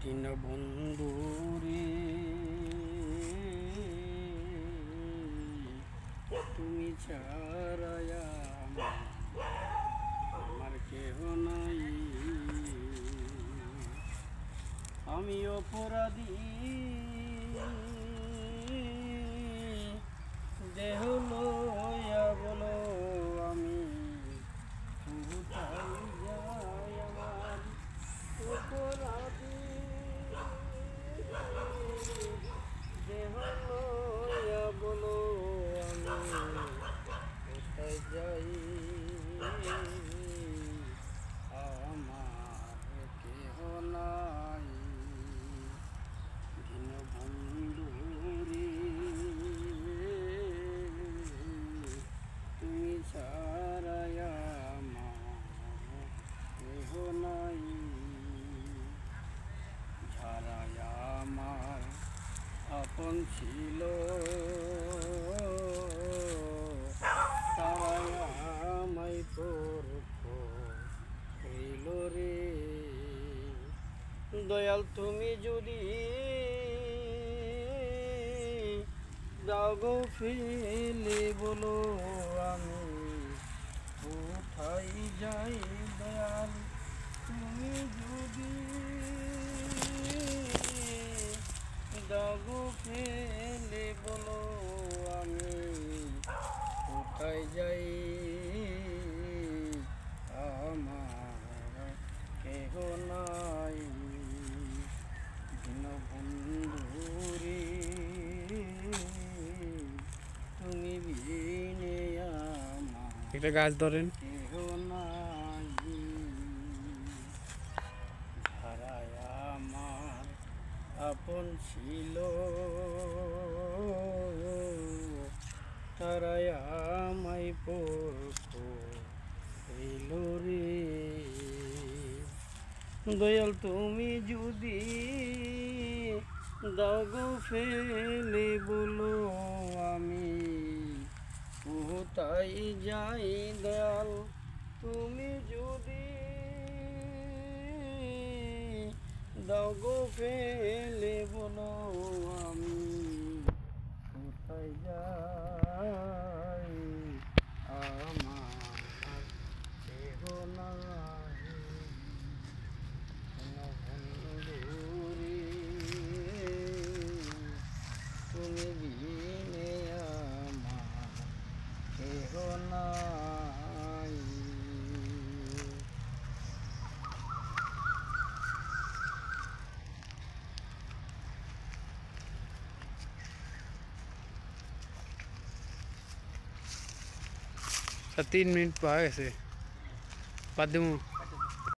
দীনবন্ধু রে, তুমি ছাড়া আমার কেহ নাই। আমি অপরাধী, দেহ লইয়া বলো আমি কোথায় যাই। আমার অপরাধী, দেহ লইয়া বলো আমি কোথায় যাই। আমার কেহ নাই। দীনবন্ধু রে, তুমি ছাড়া আমার কেহ নাই। যারা আমার আপন ছিল তারাই আমায় পরখ হইল রে। দয়াল তুমি যদি দাও গো ফেলে বলো আমি কোথায় যাই। দয়াল তুমি যদি দাও গো ফেলে বলো আমি কোথায় যাই। আমার কেহ নাই। দীনবন্ধু রে, তুমি বিনে আমার একটা গাছ ধরেন। কেহ নাই। ধারায় আমার আপন ছিল তারাই আমায় পরখ হইল রে। দয়াল তুমি যদি দাও গো ফেলে বলো আমি কোথায় যাই। দয়াল তুমি যদি দাও গো ফেলে বলো আমি কোথায় যাই। আমার কেহ নাই। দীনবন্ধু রে, তুমি বিনে আমার কেহ নাই। আর 3 মিনিট পাওয়া গেছে, বাদ দেবো।